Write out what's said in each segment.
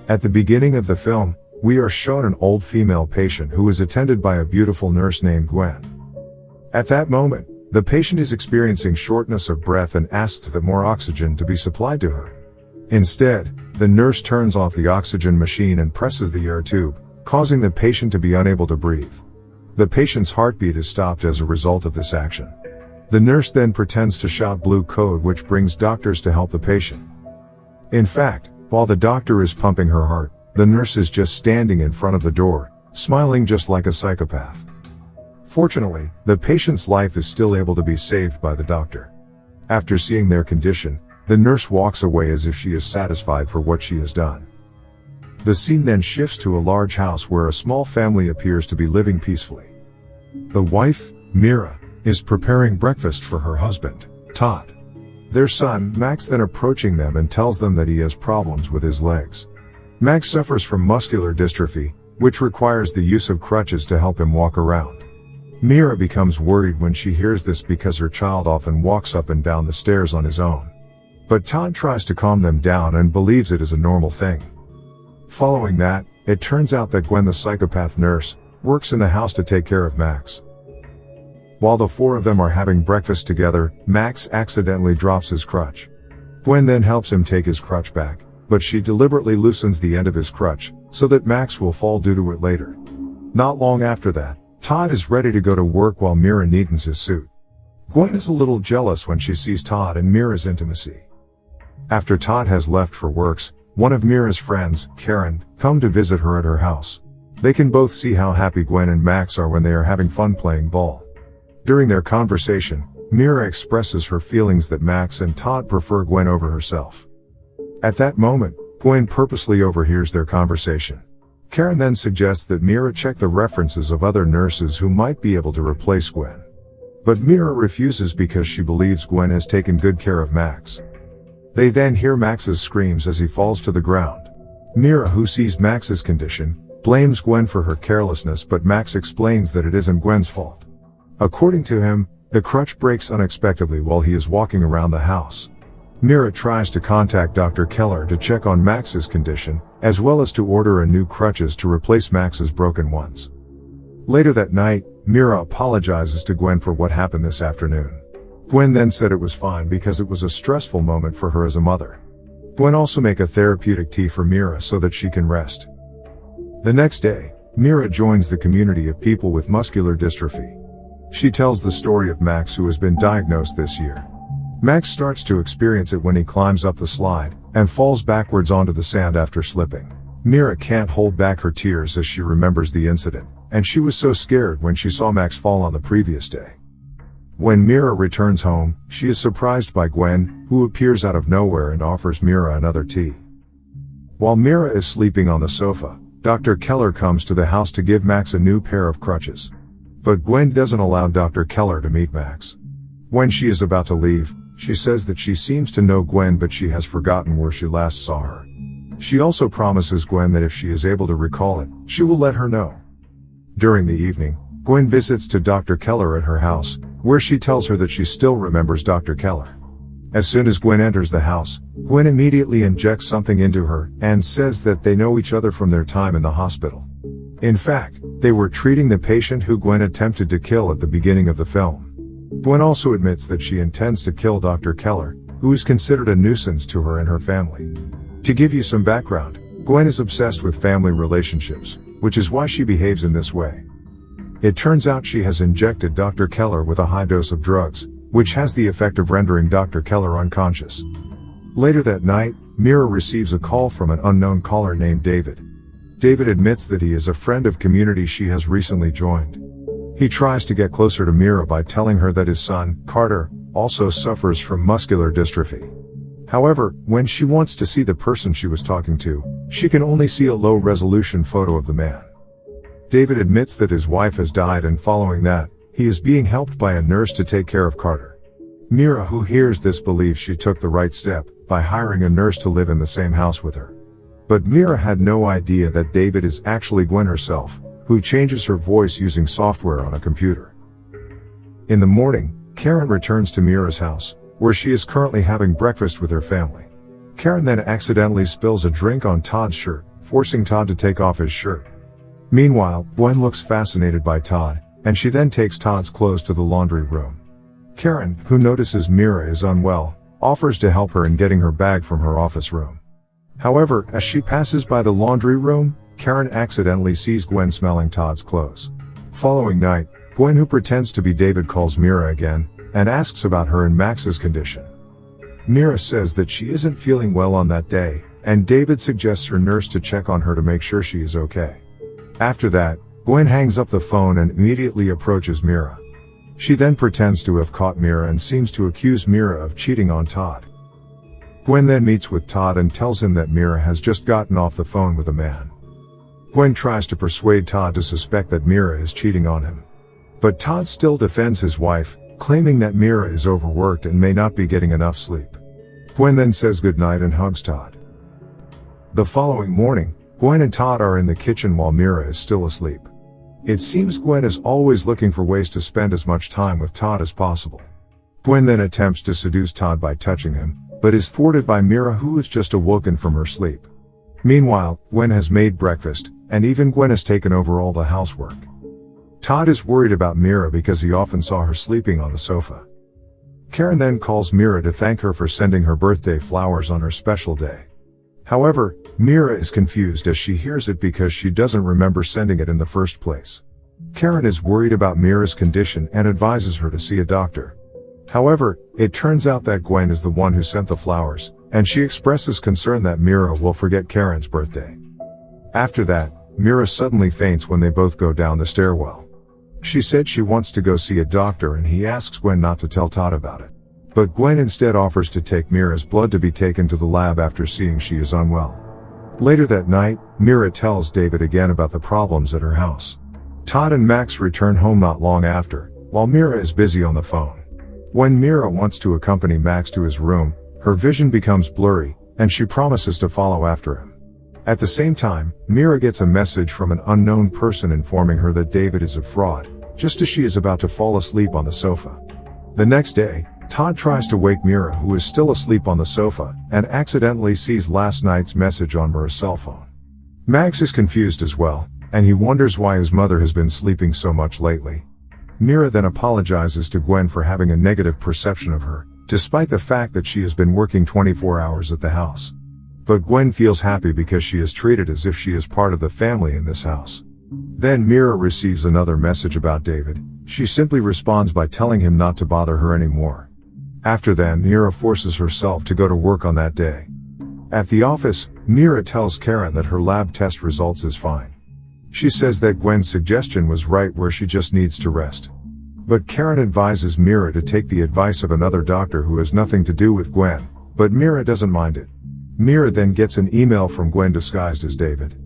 At the beginning of the film, we are shown an old female patient who is attended by a beautiful nurse named Gwen. At that moment, the patient is experiencing shortness of breath and asks that more oxygen to be supplied to her. Instead, the nurse turns off the oxygen machine and presses the air tube, causing the patient to be unable to breathe. The patient's heartbeat is stopped as a result of this action. The nurse then pretends to shout blue code, which brings doctors to help the patient. In fact, while the doctor is pumping her heart, the nurse is just standing in front of the door, smiling just like a psychopath. Fortunately, the patient's life is still able to be saved by the doctor. After seeing their condition, the nurse walks away as if she is satisfied for what she has done. The scene then shifts to a large house where a small family appears to be living peacefully. The wife, Mira, is preparing breakfast for her husband, Todd. Their son, Max, then approaching them and tells them that he has problems with his legs. Max suffers from muscular dystrophy, which requires the use of crutches to help him walk around. Mira becomes worried when she hears this because her child often walks up and down the stairs on his own. But Todd tries to calm them down and believes it is a normal thing. Following that, it turns out that Gwen, the psychopath nurse, works in the house to take care of Max. While the four of them are having breakfast together, Max accidentally drops his crutch. Gwen then helps him take his crutch back, but she deliberately loosens the end of his crutch, so that Max will fall due to it later. Not long after that, Todd is ready to go to work while Mira neatens his suit. Gwen is a little jealous when she sees Todd and Mira's intimacy. After Todd has left for works, one of Mira's friends, Karen, come to visit her at her house. They can both see how happy Gwen and Max are when they are having fun playing ball. During their conversation, Mira expresses her feelings that Max and Todd prefer Gwen over herself. At that moment, Gwen purposely overhears their conversation. Karen then suggests that Mira check the references of other nurses who might be able to replace Gwen. But Mira refuses because she believes Gwen has taken good care of Max. They then hear Max's screams as he falls to the ground. Mira, who sees Max's condition, blames Gwen for her carelessness, but Max explains that it isn't Gwen's fault. According to him, the crutch breaks unexpectedly while he is walking around the house. Mira tries to contact Dr. Keller to check on Max's condition, as well as to order a new crutches to replace Max's broken ones. Later that night, Mira apologizes to Gwen for what happened this afternoon. Gwen then said it was fine because it was a stressful moment for her as a mother. Gwen also make a therapeutic tea for Mira so that she can rest. The next day, Mira joins the community of people with muscular dystrophy. She tells the story of Max, who has been diagnosed this year. Max starts to experience it when he climbs up the slide, and falls backwards onto the sand after slipping. Mira can't hold back her tears as she remembers the incident, and she was so scared when she saw Max fall on the previous day. When Mira returns home, she is surprised by Gwen, who appears out of nowhere and offers Mira another tea. While Mira is sleeping on the sofa, Dr. Keller comes to the house to give Max a new pair of crutches. But Gwen doesn't allow Dr. Keller to meet Max. When she is about to leave, she says that she seems to know Gwen, but she has forgotten where she last saw her. She also promises Gwen that if she is able to recall it, she will let her know. During the evening, Gwen visits to Dr. Keller at her house, where she tells her that she still remembers Dr. Keller. As soon as Gwen enters the house, Gwen immediately injects something into her, and says that they know each other from their time in the hospital. In fact, they were treating the patient who Gwen attempted to kill at the beginning of the film. Gwen also admits that she intends to kill Dr. Keller, who is considered a nuisance to her and her family. To give you some background, Gwen is obsessed with family relationships, which is why she behaves in this way. It turns out she has injected Dr. Keller with a high dose of drugs, which has the effect of rendering Dr. Keller unconscious. Later that night, Mira receives a call from an unknown caller named David. David admits that he is a friend of community she has recently joined. He tries to get closer to Mira by telling her that his son, Carter, also suffers from muscular dystrophy. However, when she wants to see the person she was talking to, she can only see a low-resolution photo of the man. David admits that his wife has died, and following that, he is being helped by a nurse to take care of Carter. Mira, who hears this, believes she took the right step by hiring a nurse to live in the same house with her. But Mira had no idea that David is actually Gwen herself, who changes her voice using software on a computer. In the morning, Karen returns to Mira's house, where she is currently having breakfast with her family. Karen then accidentally spills a drink on Todd's shirt, forcing Todd to take off his shirt. Meanwhile, Gwen looks fascinated by Todd, and she then takes Todd's clothes to the laundry room. Karen, who notices Mira is unwell, offers to help her in getting her bag from her office room. However, as she passes by the laundry room, Karen accidentally sees Gwen smelling Todd's clothes. Following night, Gwen, who pretends to be David, calls Mira again, and asks about her and Max's condition. Mira says that she isn't feeling well on that day, and David suggests her nurse to check on her to make sure she is okay. After that, Gwen hangs up the phone and immediately approaches Mira. She then pretends to have caught Mira and seems to accuse Mira of cheating on Todd. Gwen then meets with Todd and tells him that Mira has just gotten off the phone with a man. Gwen tries to persuade Todd to suspect that Mira is cheating on him. But Todd still defends his wife, claiming that Mira is overworked and may not be getting enough sleep. Gwen then says goodnight and hugs Todd. The following morning, Gwen and Todd are in the kitchen while Mira is still asleep. It seems Gwen is always looking for ways to spend as much time with Todd as possible. Gwen then attempts to seduce Todd by touching him, but is thwarted by Mira, who is just awoken from her sleep. Meanwhile, Gwen has made breakfast, and even Gwen has taken over all the housework. Todd is worried about Mira because he often saw her sleeping on the sofa. Karen then calls Mira to thank her for sending her birthday flowers on her special day. However, Mira is confused as she hears it because she doesn't remember sending it in the first place. Karen is worried about Mira's condition and advises her to see a doctor. However, it turns out that Gwen is the one who sent the flowers, and she expresses concern that Mira will forget Karen's birthday. After that, Mira suddenly faints when they both go down the stairwell. She said she wants to go see a doctor, and he asks Gwen not to tell Todd about it. But Gwen instead offers to take Mira's blood to be taken to the lab after seeing she is unwell. Later that night, Mira tells David again about the problems at her house. Todd and Max return home not long after, while Mira is busy on the phone. When Mira wants to accompany Max to his room, her vision becomes blurry, and she promises to follow after him. At the same time, Mira gets a message from an unknown person informing her that David is a fraud, just as she is about to fall asleep on the sofa. The next day, Todd tries to wake Mira, who is still asleep on the sofa, and accidentally sees last night's message on Mira's cell phone. Max is confused as well, and he wonders why his mother has been sleeping so much lately. Mira then apologizes to Gwen for having a negative perception of her, despite the fact that she has been working 24 hours at the house. But Gwen feels happy because she is treated as if she is part of the family in this house. Then Mira receives another message about David. She simply responds by telling him not to bother her anymore. After that, Mira forces herself to go to work on that day. At the office, Mira tells Karen that her lab test results is fine. She says that Gwen's suggestion was right, where she just needs to rest. But Karen advises Mira to take the advice of another doctor who has nothing to do with Gwen, but Mira doesn't mind it. Mira then gets an email from Gwen disguised as David.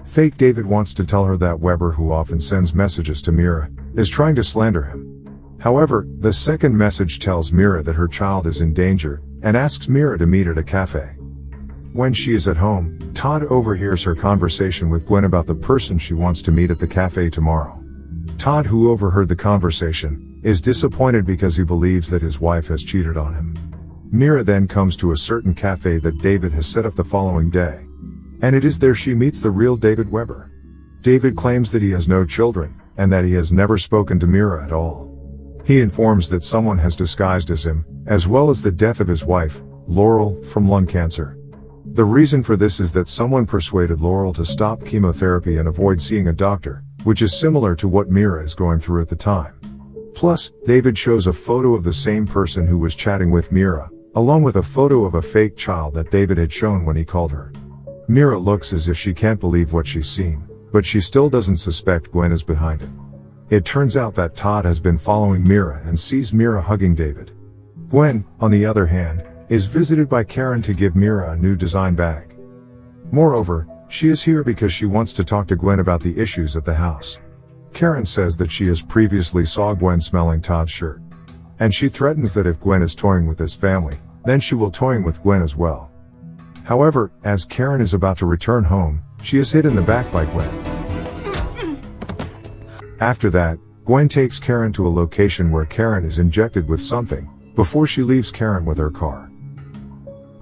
Fake David wants to tell her that Weber, who often sends messages to Mira, is trying to slander him. However, the second message tells Mira that her child is in danger, and asks Mira to meet at a cafe. When she is at home, Todd overhears her conversation with Gwen about the person she wants to meet at the cafe tomorrow. Todd, who overheard the conversation, is disappointed because he believes that his wife has cheated on him. Mira then comes to a certain cafe that David has set up the following day. And it is there she meets the real David Weber. David claims that he has no children, and that he has never spoken to Mira at all. He informs that someone has disguised as him, as well as the death of his wife, Laurel, from lung cancer. The reason for this is that someone persuaded Laurel to stop chemotherapy and avoid seeing a doctor, which is similar to what Mira is going through at the time. Plus, David shows a photo of the same person who was chatting with Mira, along with a photo of a fake child that David had shown when he called her. Mira looks as if she can't believe what she's seen, but she still doesn't suspect Gwen is behind it. It turns out that Todd has been following Mira and sees Mira hugging David. Gwen, on the other hand, is visited by Karen to give Mira a new design bag. Moreover, she is here because she wants to talk to Gwen about the issues at the house. Karen says that she has previously saw Gwen smelling Todd's shirt. And she threatens that if Gwen is toying with his family, then she will toying with Gwen as well. However, as Karen is about to return home, she is hit in the back by Gwen. After that, Gwen takes Karen to a location where Karen is injected with something, before she leaves Karen with her car.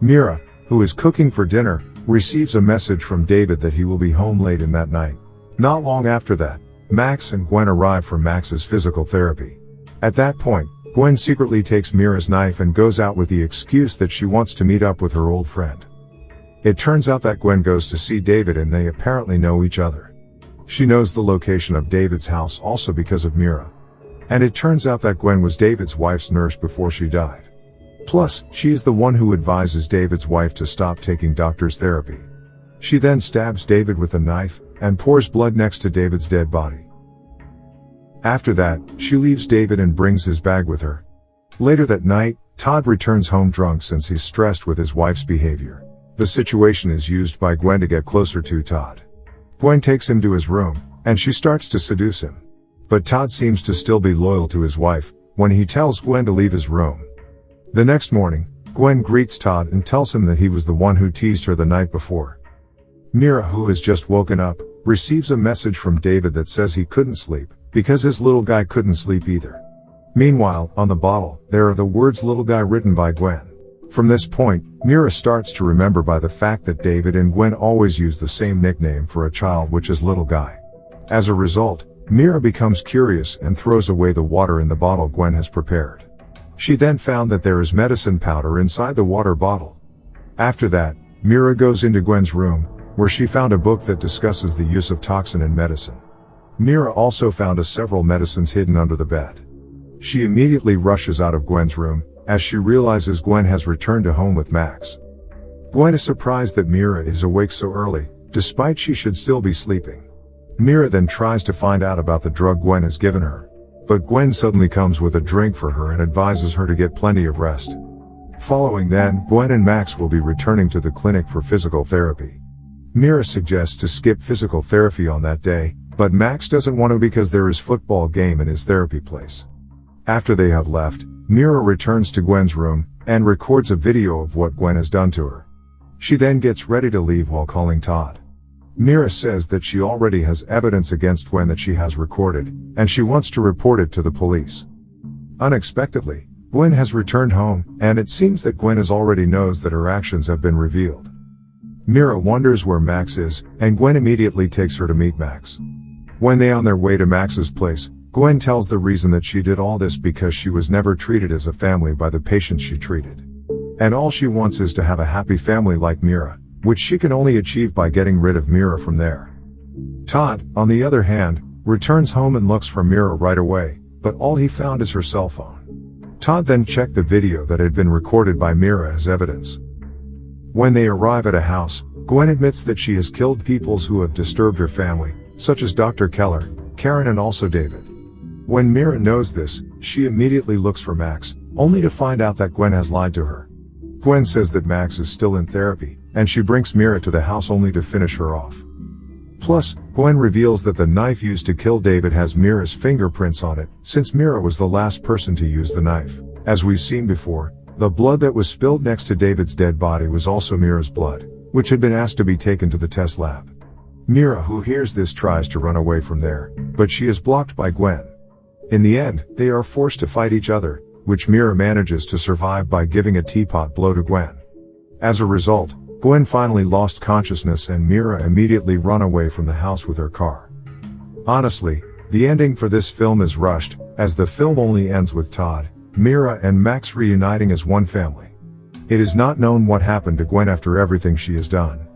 Mira, who is cooking for dinner, receives a message from David that he will be home late in that night. Not long after that, Max and Gwen arrive for Max's physical therapy. At that point, Gwen secretly takes Mira's knife and goes out with the excuse that she wants to meet up with her old friend. It turns out that Gwen goes to see David and they apparently know each other. She knows the location of David's house also because of Mira. And it turns out that Gwen was David's wife's nurse before she died. Plus, she is the one who advises David's wife to stop taking doctor's therapy. She then stabs David with a knife and pours blood next to David's dead body. After that, she leaves David and brings his bag with her. Later that night, Todd returns home drunk since he's stressed with his wife's behavior. The situation is used by Gwen to get closer to Todd. Gwen takes him to his room, and she starts to seduce him. But Todd seems to still be loyal to his wife, when he tells Gwen to leave his room. The next morning, Gwen greets Todd and tells him that he was the one who teased her the night before. Mira, who has just woken up, receives a message from David that says he couldn't sleep, because his little guy couldn't sleep either. Meanwhile, on the bottle, there are the words "little guy" written by Gwen. From this point, Mira starts to remember by the fact that David and Gwen always use the same nickname for a child, which is little guy. As a result, Mira becomes curious and throws away the water in the bottle Gwen has prepared. She then found that there is medicine powder inside the water bottle. After that, Mira goes into Gwen's room, where she found a book that discusses the use of toxin in medicine. Mira also found several medicines hidden under the bed. She immediately rushes out of Gwen's room, as she realizes Gwen has returned to home with Max. Gwen is surprised that Mira is awake so early, despite she should still be sleeping. Mira then tries to find out about the drug Gwen has given her. But Gwen suddenly comes with a drink for her and advises her to get plenty of rest. Following that, Gwen and Max will be returning to the clinic for physical therapy. Mira suggests to skip physical therapy on that day, but Max doesn't want to because there is football game in his therapy place. After they have left, Mira returns to Gwen's room, and records a video of what Gwen has done to her. She then gets ready to leave while calling Todd. Mira says that she already has evidence against Gwen that she has recorded, and she wants to report it to the police. Unexpectedly, Gwen has returned home, and it seems that Gwen already knows that her actions have been revealed. Mira wonders where Max is, and Gwen immediately takes her to meet Max. When they are on their way to Max's place, Gwen tells the reason that she did all this because she was never treated as a family by the patients she treated. And all she wants is to have a happy family like Mira, which she can only achieve by getting rid of Mira from there. Todd, on the other hand, returns home and looks for Mira right away, but all he found is her cell phone. Todd then checked the video that had been recorded by Mira as evidence. When they arrive at a house, Gwen admits that she has killed people who have disturbed her family, such as Dr. Keller, Karen and also David. When Mira knows this, she immediately looks for Max, only to find out that Gwen has lied to her. Gwen says that Max is still in therapy, and she brings Mira to the house only to finish her off. Plus, Gwen reveals that the knife used to kill David has Mira's fingerprints on it, since Mira was the last person to use the knife. As we've seen before, the blood that was spilled next to David's dead body was also Mira's blood, which had been asked to be taken to the test lab. Mira, who hears this, tries to run away from there, but she is blocked by Gwen. In the end, they are forced to fight each other, which Mira manages to survive by giving a teapot blow to Gwen. As a result, Gwen finally lost consciousness and Mira immediately run away from the house with her car. Honestly, the ending for this film is rushed, as the film only ends with Todd, Mira and Max reuniting as one family. It is not known what happened to Gwen after everything she has done.